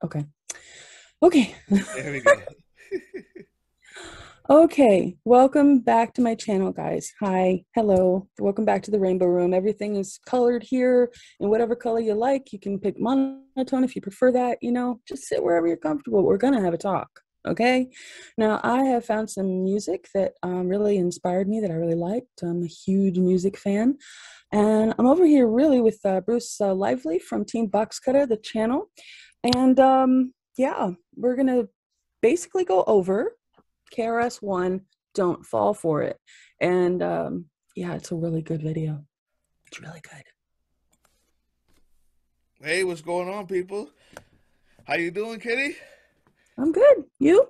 Okay. Okay. There we go. Okay. Welcome back to my channel, guys. Hi. Hello. Welcome back to the Rainbow Room. Everything is colored here in whatever color you like. You can pick monotone if you prefer that. Just sit wherever you're comfortable. We're going to have a talk. Okay. Now, I have found some music that really inspired me that I really liked. I'm a huge music fan. And I'm over here really with Bruce Lively from Team Box Cutter, the channel. And yeah, we're going to basically go over KRS1, Don't Fall For It. And yeah, it's a really good video. It's really good. Hey, what's going on, people? How you doing, Kitty? I'm good. You?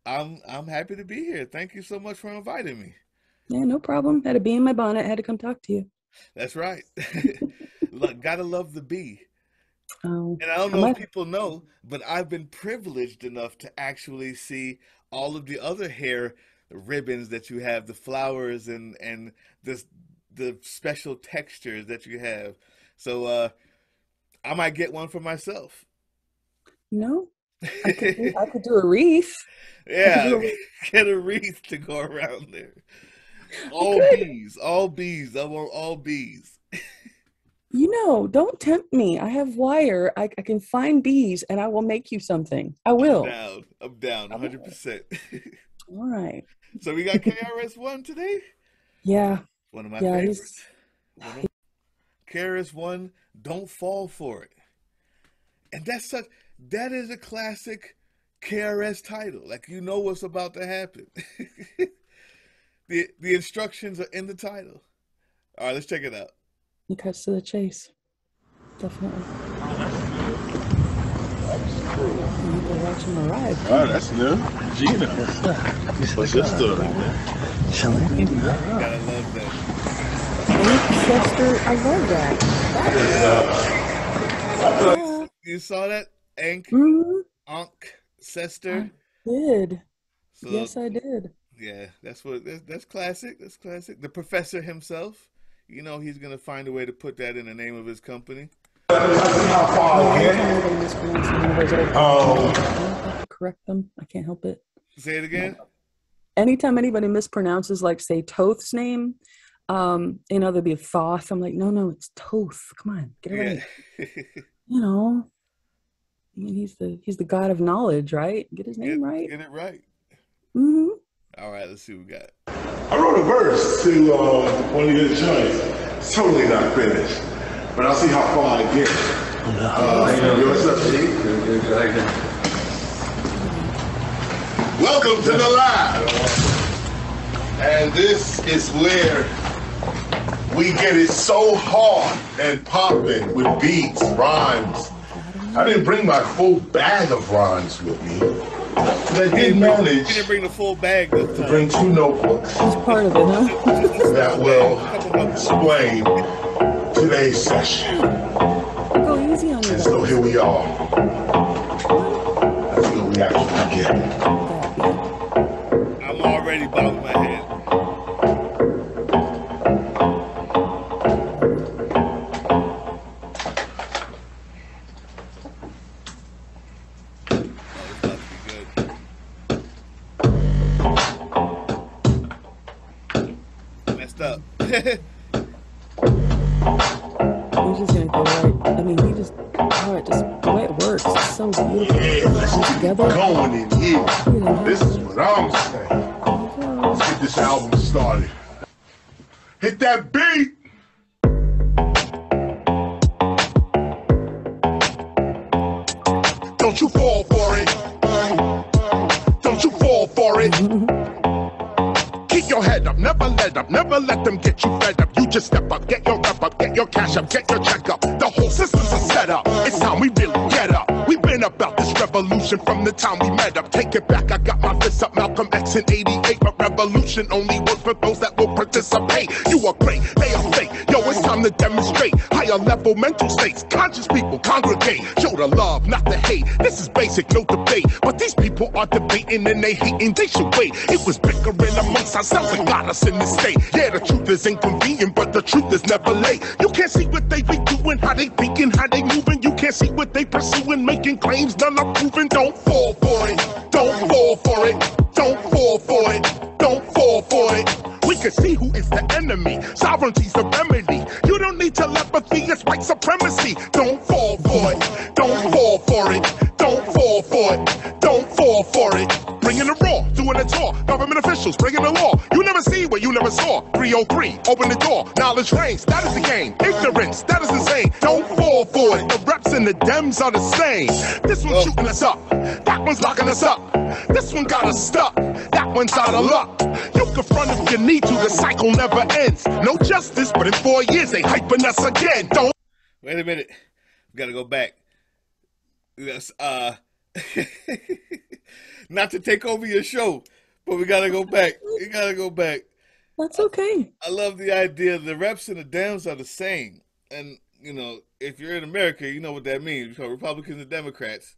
I'm happy to be here. Thank you so much for inviting me. Yeah, no problem. Had a bee in my bonnet. Had to come talk to you. That's right. Look, gotta love the bee. Oh, And I don't I know if might. people know, but I've been privileged enough to actually see all of the other hair ribbons that you have, the flowers and this the special textures that you have. So I might get one for myself. No, I could do a wreath. I could Yeah, do a wreath. get a wreath to go around there. I All could. bees, all bees. I want all bees. Don't tempt me. I have wire. I can find bees and I will make you something. I I'm will. down. I'm down I will. 100%. All right. So we got KRS1 today. Yeah. One of my Yeah, favorites. One of KRS1, Don't Fall For It. And that is a classic KRS title. Like you know what's about to happen. The instructions are in the title. All right, let's check it out. he cuts to the chase. Definitely. You can watch him arrive. Oh, that's new. Gina. What's your story, man? Gotta love that. Ancestor, I love that. Yeah. You saw that? Mhm. Ancestor. I did. So Yes, I did. yeah, that's classic. That's classic. The professor himself, he's gonna find a way to put that in the name of his company. Anytime anybody mispronounces one of those old names, I have to correct them. I can't help it. Say it again. Anytime anybody mispronounces, like, say, Toth's name, there'll be a Thoth. I'm like, no, it's Toth. Come on, get it right. Yeah. You know, I mean, he's the god of knowledge, right? Get his name right. Get it right. Hmm. All right, let's see what we got. I wrote a verse to one of your joints. It's totally not finished, but I'll see how far I get. What's up, G? Welcome to the lab. And this is where we get it so hard and popping with beats, rhymes. I didn't bring my full bag of rhymes with me, but I did manage You didn't bring the full bag this to time. bring 2 notebooks He's part of it, huh? that will explain today's session. Go easy on you. And so here we are. Let's see what we actually get. I'm already bobbing my head. Oh, it's about to be good. Messed up. He's just gonna go right. I mean, the way it works, it's so beautiful. Yeah, let's It's keep together. going in here. This is what I'm saying. Let's get this album started. Hit that beat! Don't you fall for it. Don't you fall for it. Keep your head up, never let them get you fed up. You just step up, get your rep up, get your cash up, get your check up. The whole system's a setup. It's time we really get up. We've been about this revolution from the time we met up. Take it back, I got my fist up, Malcolm X in '88. But revolution only works for those that will participate. You are great, they are fake. Yo, it's time to demonstrate higher level mental states. Conscious people congregate, show the love, not the hate. This is basic, no debate. But these people are debating and they hating, they should wait. It was bickering amongst ourselves that got us in this state. Yeah, the truth is inconvenient, but the truth is never late. You can't see what they be doing, how they thinking, how they moving. You can't see what they pursuing, making claims none are proven. Don't fall for it, don't fall for it, don't fall for it, don't fall for it. We can see who is the enemy. Sovereignty's the remedy. You don't need telepathy, it's white supremacy. Don't fall for it, don't fall for it, don't fall for it, don't fall for it. Bringing the raw, doing it all. Government officials bringing the law. You never see what you never saw. 303, open the door. Knowledge reigns, that is the game. Ignorance, that is insane. Don't fall for it. The reps and the Dems are the same. This one's shooting us up. That one's locking us up. This one got us stuck. That one's out of luck. You can front if you need to. The cycle never ends. No justice, but in 4 years they hyping us again. Don't. Wait a minute. We gotta go back. Yes, not to take over your show, but we gotta go back. We gotta go back. That's okay. I love the idea. The reps and the Dems are the same. And, you know, if you're in America, you know what that means. We call Republicans and Democrats.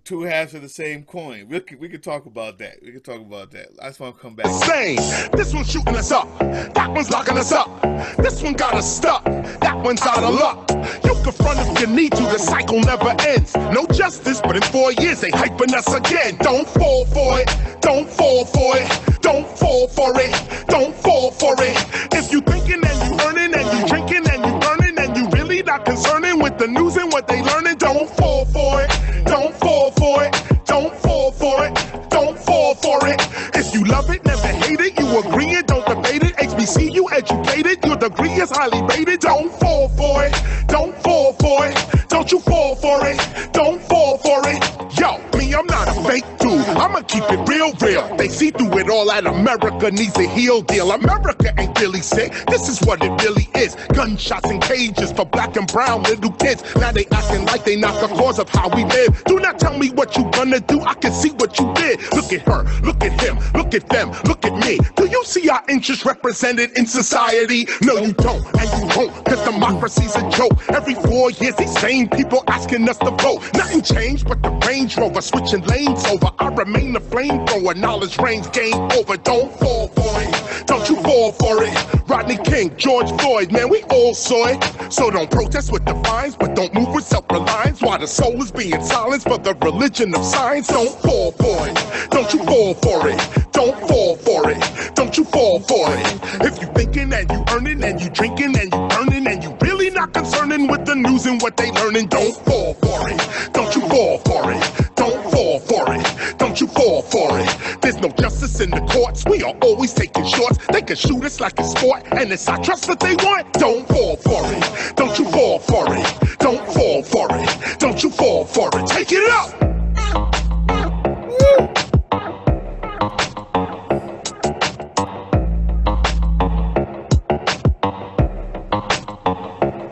Two halves of the same coin. We could talk about that. We could talk about that. I just want to come back. Same. This one's shooting us up. That one's locking us up. This one got us stuck. That one's out of luck. You can front if you need to. The cycle never ends. No justice, but in 4 years they hyping us again. Don't fall for it. Don't fall for it. Don't fall for it. Don't fall for it. If you thinking and you earning and you drinking and you burning and you really not concerning with the news and what they learning, don't fall for it. Don't fall for it. Don't fall for it. Don't fall for it. If you love it, never hate it. You agree it, don't debate it. HBCU educated. Your degree is highly rated. Don't fall for it. Don't fall for it. Don't you fall for it. Don't fall for it. Yo, me, I'm not a fake dude. I'ma keep it real. They see through it all that America needs a heel deal. America ain't really sick. This is what it really is. Gunshots and cages for black and brown little kids. Now they acting like they not the cause of how we live. Do not tell me what you gonna do. I can see what you did. Look at her, look at him, look at them, look at me. Do you see our interests represented in society? No, you don't, and you won't, cause democracy's a joke. Every 4 years, these same people asking us to vote. Nothing changed but the Range Rover switching lanes over. I remain the flamethrower. Knowledge reigns, game over. Don't fall for it. Don't you fall for it. Rodney King, George Floyd, man, we all saw it. So don't protest with defiance, but don't move with self-reliance. While the soul is being silenced for the religion of science. Don't fall for it. Don't you fall for it. Don't fall for it. Don't you fall for it. If you thinking and you earning and you drinking and you burning and you really not concerning with the news and what they learning, don't fall for it. Don't you fall for it. Don't fall for it. Don't you fall for it. There's no justice in the courts. We are always taking shorts. They can shoot us like a sport, and it's our trust that they want. Don't fall for it. Don't you fall for it. Don't fall for it. Don't you fall for it. Take it up.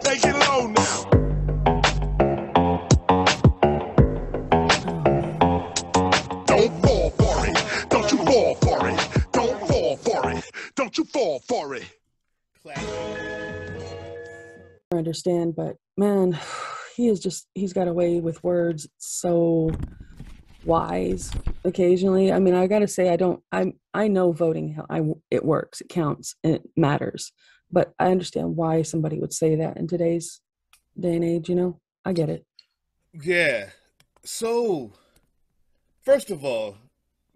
Take it low now. Don't fall for it. Don't you fall for it. Don't fall for it. Don't you fall for it. I understand, but man, he's got a way with words so wise occasionally. I mean, I gotta say, I know voting, it works, it counts, and it matters, but I understand why somebody would say that in today's day and age, you know? I get it. Yeah. So, first of all,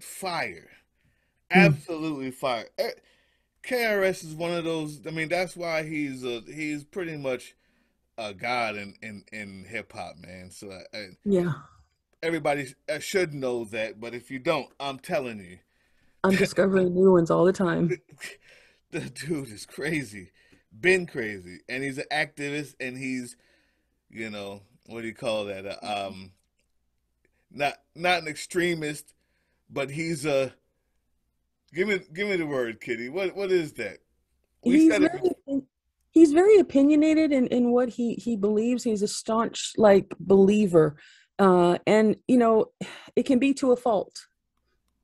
fire. Absolutely fire. KRS is one of those. I mean, that's why he's pretty much a god in hip hop, man. So Yeah, everybody should know that. But if you don't, I'm telling you, I'm discovering new ones all the time. the dude is crazy, been crazy, and he's an activist, and he's, you know, what do you call that? Not an extremist, but he's a. Give me the word, Kitty. What is that? He's very opinionated in what he believes. He's a staunch believer, and you know, it can be to a fault.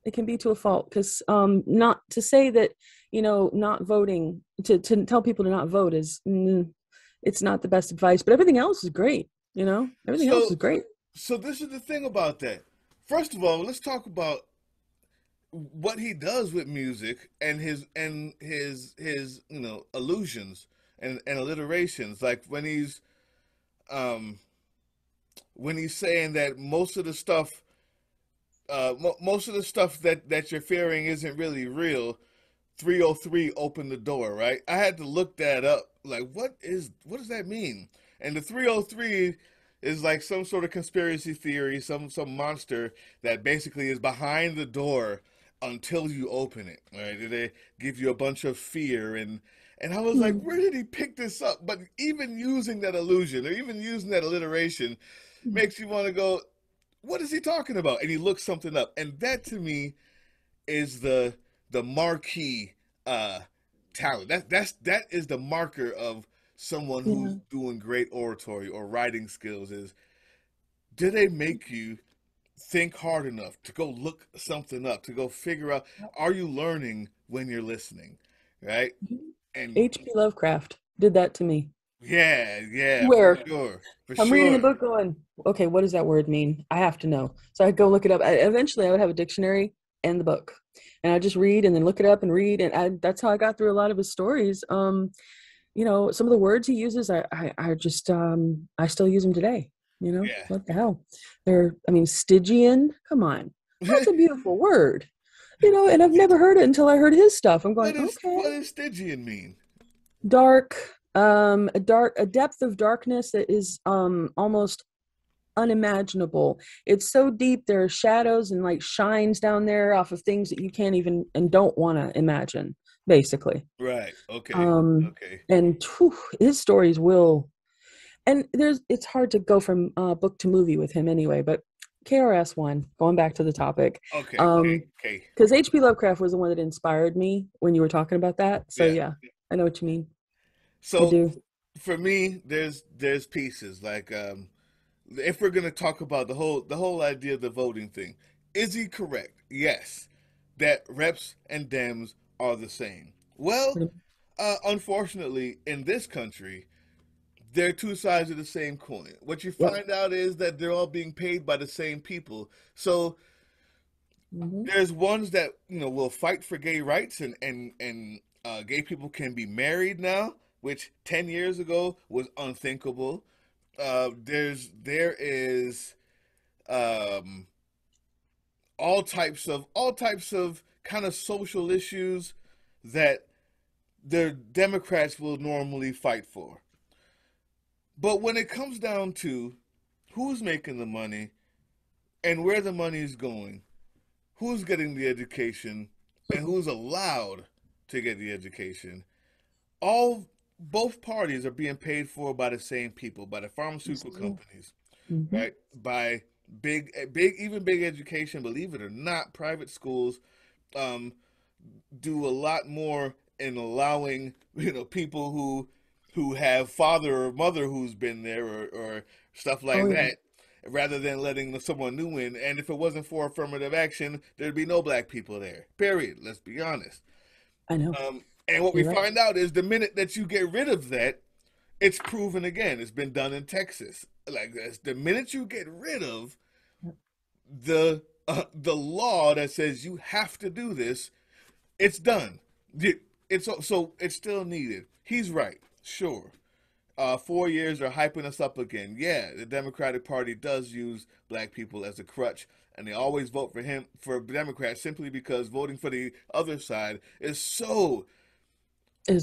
It can be to a fault because not to say that not voting, to tell people to not vote is, it's not the best advice, but everything else is great. Everything else So is great. so this is the thing about that. First of all, let's talk about what he does with music and his allusions and alliterations, like when he's saying that most of the stuff that you're fearing isn't really real. 303 opened the door, right? I had to look that up. Like, what does that mean? And the 303 is like some sort of conspiracy theory, some monster that basically is behind the door until you open it, right? And they give you a bunch of fear, and I was like, where did he pick this up? But even using that illusion or even using that alliteration makes you want to go, what is he talking about? And he looks something up. And that to me is the marquee talent. That is the marker of someone who's doing great oratory or writing skills. Is, do they make you think hard enough to go look something up, to go figure out, are you learning when you're listening, right? And H.P. Lovecraft did that to me. yeah, Where for I'm sure. reading a book going, okay, what does that word mean? I have to know. So I'd go look it up. Eventually I would have a dictionary and the book, and I just read and then look it up and read. And that's how I got through a lot of his stories. Some of the words he uses, I just, I still use them today. Yeah. What the hell? Stygian, come on. That's a beautiful word. And I've never heard it until I heard his stuff. I'm going, What okay. does Stygian mean? Dark, a depth of darkness that is almost unimaginable. It's so deep, there are shadows and like shines down there off of things that you can't even and don't want to imagine, basically. Right. Okay. Okay. And his stories will, and it's hard to go from book to movie with him anyway, but KRS1, going back to the topic. Okay. Because H.P. Lovecraft was the one that inspired me when you were talking about that. So yeah, I know what you mean. I So do. for me, there's pieces like, if we're gonna talk about the whole idea of the voting thing, is he correct? Yes, that reps and Dems are the same. Well, unfortunately, in this country, they're two sides of the same coin. What you find out is that they're all being paid by the same people. So there's ones that will fight for gay rights and gay people can be married now, which 10 years ago was unthinkable. There is all types of kind of social issues that the Democrats will normally fight for. But when it comes down to who's making the money and where the money is going, who's getting the education and who's allowed to get the education, both parties are being paid for by the same people, by the pharmaceutical companies, right? By big education. Believe it or not, private schools do a lot more in allowing people who have father or mother who's been there or stuff like that, rather than letting someone new in. And if it wasn't for affirmative action, there'd be no black people there. Period. Let's be honest. I know. And what we find out is the minute that you get rid of that, it's proven again. It's been done in Texas. Like the minute you get rid of the law that says you have to do this, it's done. It's still needed. He's right. Sure. 4 years are hyping us up again. Yeah, the Democratic Party does use black people as a crutch, and they always vote for Democrats simply because voting for the other side is so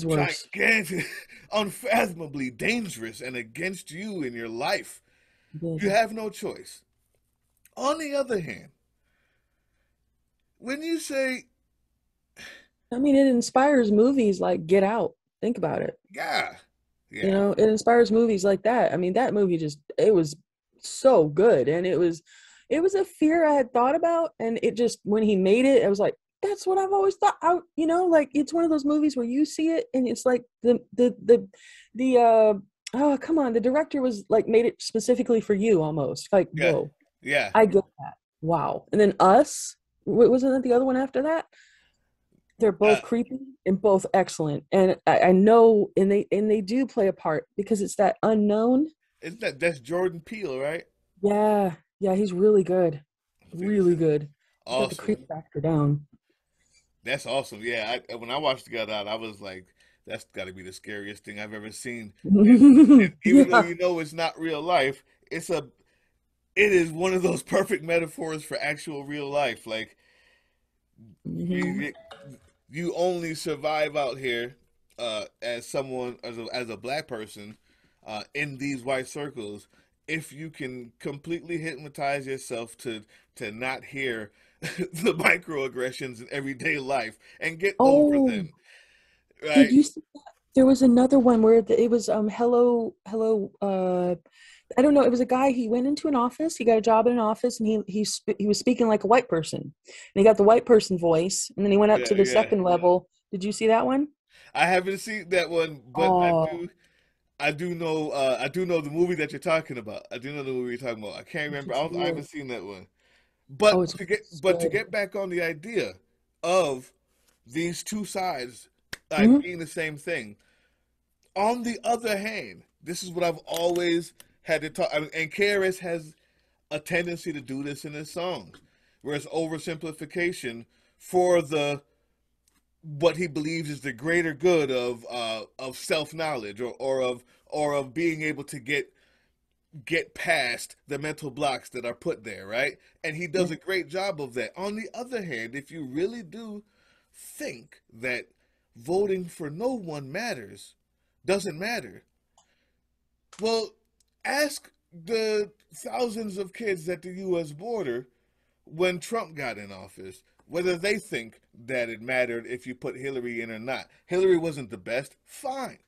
worse, gigantic, unfathomably dangerous, and against you in your life. You have no choice. On the other hand, when you say, it inspires movies like Get Out. Think about it. Yeah. It inspires movies like that. That movie it was so good, and it was a fear I had thought about, and it just, when he made it, I was like, that's what I've always thought. It's one of those movies where you see it and it's like the oh, come on, the director was like made it specifically for you almost. Like, whoa. Yeah. I get that. Wow. And then Us, wasn't that the other one after that? They're Uh, both creepy and both excellent, and I know, and they do play a part because it's that unknown. isn't that's Jordan Peele, right? Yeah, yeah, he's really good, I think really good. He's got the awesome. creep factor down. That's awesome. Yeah, when I watched Get Out, I was like, that's got to be the scariest thing I've ever seen. And even though Yeah. you know it's not real life, it is one of those perfect metaphors for actual real life. Like Hmm. you, you only survive out here as someone as a black person in these white circles if you can completely hypnotize yourself to not hear the microaggressions in everyday life and get over Oh, them, did right? you see that? There was another one where it was hello I don't know, it was a guy. He went into an office, he got a job in an office, and he was speaking like a white person. And he got the white person voice, and then he went up Yeah, to the yeah. second level. Did you see that one? I haven't seen that one, but Oh, I do know the movie that you're talking about. I do know the movie you're talking about. I can't you remember. should see I it. haven't seen that one. Oh, it's But to good. get back on the idea of these two sides like Hmm. being the same thing. On the other hand, this is what I've always had to talk. I mean, and KRS has a tendency to do this in his songs, where it's oversimplification for the what he believes is the greater good of self knowledge or of being able to get past the mental blocks that are put there, right? And he Yeah. does a great job of that. On the other hand, if you really do think that voting for no one doesn't matter, well, ask the thousands of kids at the US border when Trump got in office whether they think that it mattered if you put Hillary in or not. Hillary wasn't the best, fine.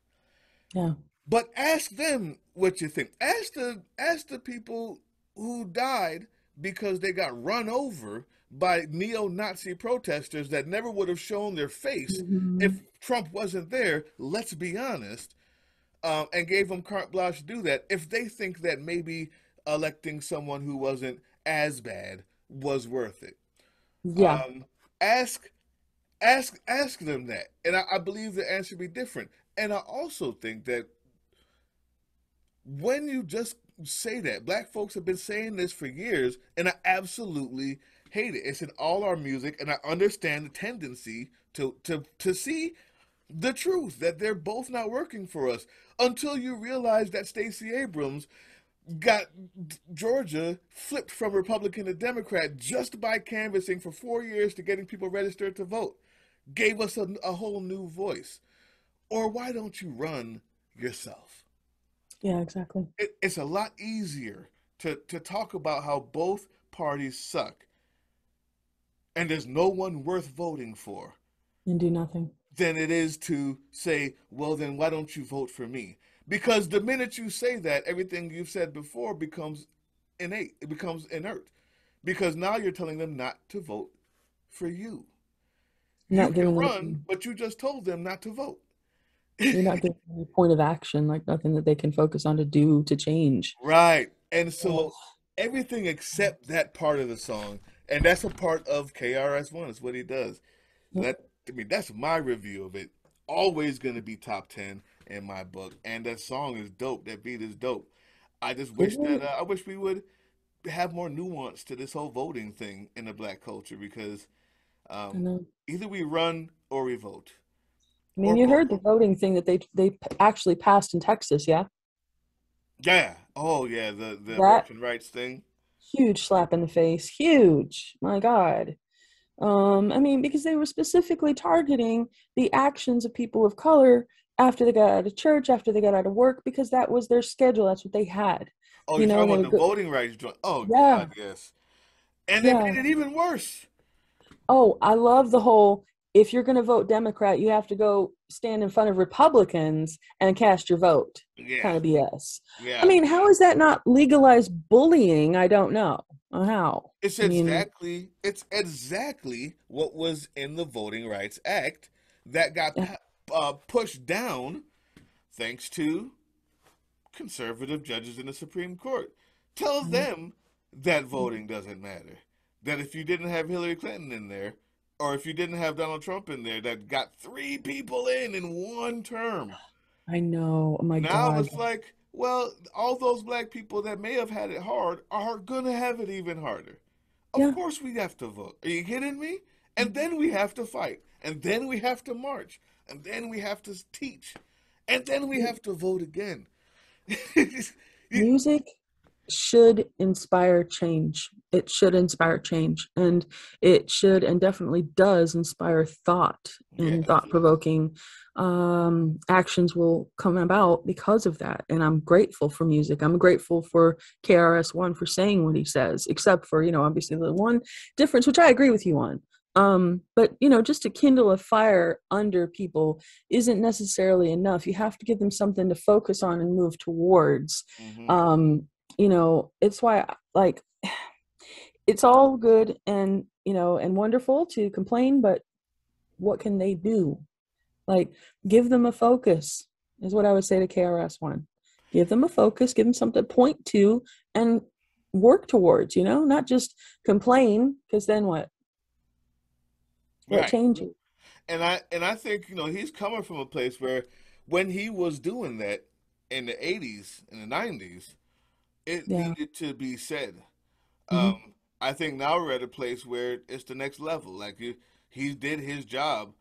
Yeah. But ask them what you think. Ask the people who died because they got run over by neo-Nazi protesters that never would have shown their face Hmm. if Trump wasn't there. Let's be honest, and gave them carte blanche to do that. If they think that maybe electing someone who wasn't as bad was worth it, Yeah. um, ask ask them that, and I believe the answer would be different. And I also think that when you just say that, black folks have been saying this for years, and I absolutely hate it. It's in all our music, and I understand the tendency to see the truth that they're both not working for us until you realize that Stacey Abrams got Georgia flipped from Republican to Democrat just by canvassing for 4 years to getting people registered to vote. Gave us a whole new voice. Or why don't you run yourself? Yeah, exactly. It's a lot easier to talk about how both parties suck and there's no one worth voting for And do nothing. than it is to say, well, then why don't you vote for me? Because the minute you say that, everything you've said before becomes innate, it becomes inert. Because now you're telling them not to vote for you. You Not can giving them run, but you just told them not to vote. you're not giving them any point of action, like nothing that they can focus on to do to change. Right. And Oh, so everything except that part of the song, and that's a part of KRS1, is what he does. yep. That's my review of it. Always gonna be top 10 in my book. And that song is dope. That beat is dope. I just Is wish that it? I wish we would have more nuance to this whole voting thing in the black culture because I um, know. either we run or we vote I mean, or you both. heard the voting thing that they actually passed in Texas, yeah? Yeah. Oh yeah, the That abortion rights thing. huge slap in the face, huge. My God. I mean, because they were specifically targeting the actions of people of color after they got out of church, after they got out of work, because that was their schedule. That's what they had, Oh, you you're know. talking And they about would the go, voting rights joint. Oh yeah, God, yes. And they yeah. made it even worse. Oh, I love the whole, if you're going to vote Democrat, you have to go stand in front of Republicans and cast your vote Yeah, kind of BS. I yeah. mean, how is that not legalized bullying? I don't know. How. I mean, It's exactly what was in the Voting Rights Act that got yeah, pushed down thanks to conservative judges in the Supreme Court. Tell I know. them that voting doesn't matter. That if you didn't have Hillary Clinton in there, or if you didn't have Donald Trump in there, that got 3 people in one term. I know. Oh my Now God. it's like, well, all those black people that may have had it hard are gonna have it even harder. Of Yeah. course we have to vote. Are you kidding me? And then we have to fight. And then we have to march. And then we have to teach. And then we have to vote again. You- Music should inspire change. It should inspire change. And it should and definitely does inspire thought, and yes. thought-provoking actions will come about because of that. And I'm grateful for music. I'm grateful for KRS1 for saying what he says, except for, obviously the one difference, which I agree with you on. But just to kindle a fire under people isn't necessarily enough. You have to give them something to focus on and move towards. Hmm. It's why, like, it's all good and and wonderful to complain, but what can they do? Like, give them a focus is what I would say to KRS1. Give them a focus, give them something to point to and work towards, not just complain, because then what Right. changes? And I think, he's coming from a place where when he was doing that in the 80s and the 90s, it Yeah. needed to be said. Hmm. I think now we're at a place where it's the next level. Like he did his job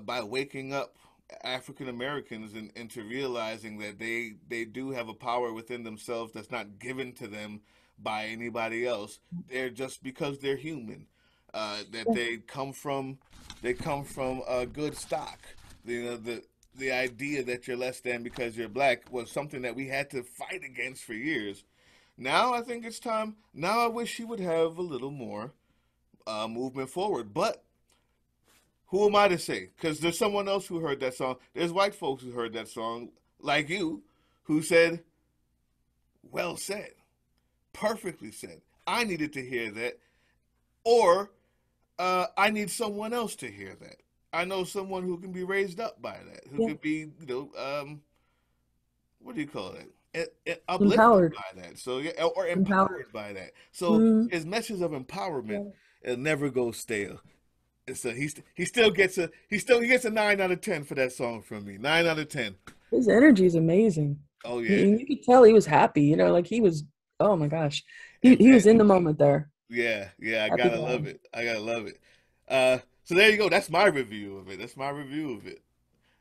by waking up African Americans into realizing that they do have a power within themselves that's not given to them by anybody else. They're just because they're human. That they come from a good stock. The idea that you're less than because you're black was something that we had to fight against for years. Now I think it's time. Now I wish he would have a little more movement forward. But who am I to say? Because there's someone else who heard that song. There's white folks who heard that song, like you, who said, "Well said, perfectly said. I needed to hear that, or I need someone else to hear that. I know someone who can be raised up by that, who Yeah. can be, what do you call it? Uplifted Empowered. by that. So yeah, or Empowered. empowered by that. So Mm. his message of empowerment, Yeah. it'll never go stale. And so he gets a 9 out of 10 for that song from me. 9 out of 10. His energy is amazing. Oh yeah. You could tell he was happy, like he was, oh my gosh. He, And he was in the moment there. yeah, I Happy gotta guy. love it. I gotta love it. So there you go. That's my review of it. That's my review of it.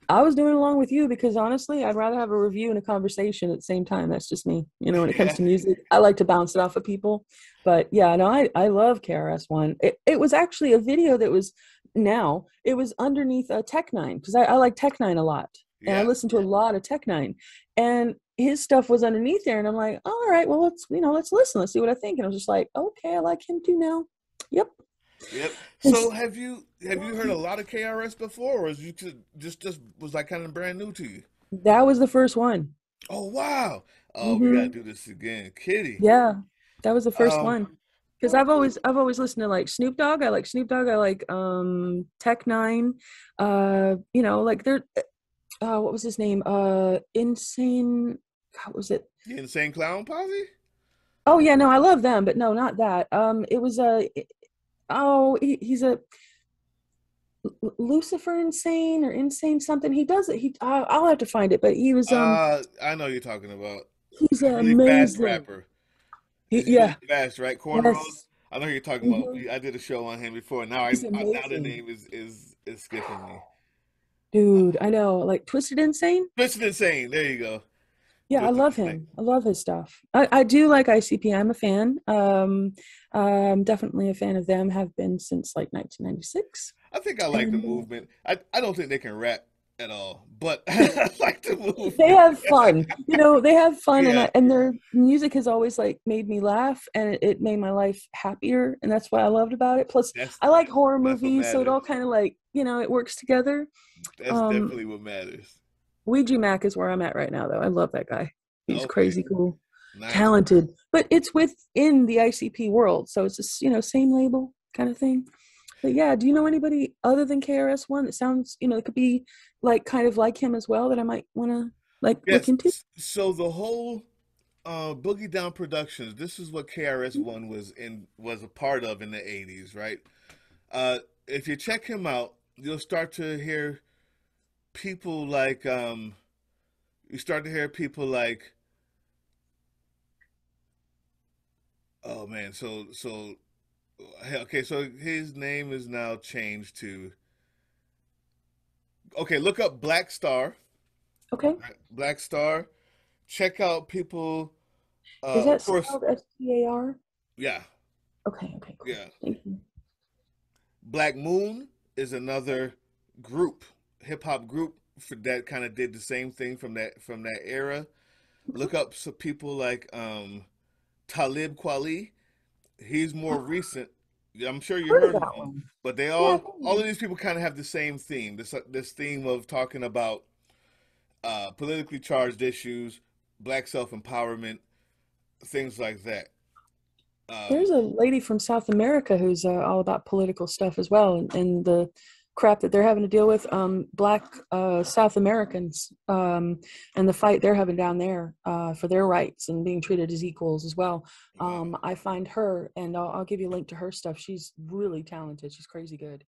I was doing along with you because honestly, I'd rather have a review and a conversation at the same time. That's just me. When it comes Yeah. to music, I like to bounce it off of people. But yeah, no, I love KRS1. It was actually a video that was it was underneath Tech Nine because I like Tech Nine a lot. And I Yeah. listen to a lot of Tech Nine. And his stuff was underneath there. And I'm like, all right, well, let's listen. Let's see what I think. And I was just like, okay, I like him too now. Yep. Yep. So It's- have you heard a lot of KRS before, or is you just was like kind of brand new to you? that was the first one. Oh wow. Oh, we gotta Hmm. do this again, Kitty. Yeah, that was the first Um. one. Because I've always listened to like Snoop Dogg. I like Snoop Dogg. I like Tech Nine. Like they're what was his name? Insane. What was it? The Insane Clown Posse. Oh yeah, no, I love them, but no, not that. It was he's a Lucifer Insane or Insane something. He does it. I'll have to find it, but he was I know you're talking about he's a really fast amazing. rapper. He's really Yeah. fast, right? Cornrows. Yes. I know who you're talking about. Hmm. I did a show on him before. He's Now the amazing. name is skipping me. Dude, I know. Like Twisted Insane. Twisted Insane. There you go. Yeah, I Twisted love Insane. him. I love his stuff. I do like ICP. I'm a fan. I'm definitely a fan of them. Have been since like 1996. I think I like the And movement. I don't think they can rap at all, but I like the they movement. have fun. They have fun, and Yeah, their music has always like made me laugh, and it made my life happier, and that's what I loved about it. Plus, that's I like horror that's what movies, so it matters. all kind of like it works together. That's Um, definitely what matters. Ouija Mac is where I'm at right now, though. I love that guy. He's Okay, crazy cool, nice. talented, but it's within the ICP world, so it's just same label kind of thing. But yeah, do you know anybody other than KRS1 that sounds it could be like kind of like him as well that I might want to like look Yes. into? So the whole Boogie Down Productions. This is what KRS One was a part of in the '80s, right? Uh, if you check him out, you'll start to hear people like you start to hear people like, oh man, okay, so his name is now changed to, okay, look up Black Star. Okay. Right? Black Star. Check out people. Is Of that course, spelled STAR? yeah, Okay, okay, cool. yeah. Thank you. Black Moon is another group, hip hop group that kind of did the same thing from that era. Look up some people like Talib Kweli. He's more recent. I'm sure you Heard of heard of that him, one. but they Yeah, I all think- of these people kind of have the same theme. This theme of talking about politically charged issues, black self empowerment, things like that. there's Um, a lady from South America who's all about political stuff as well, and the crap that they're having to deal with, black South Americans, and the fight they're having down there for their rights and being treated as equals as well. wow. I find her, and I'll give you a link to her stuff. She's really talented. She's crazy good.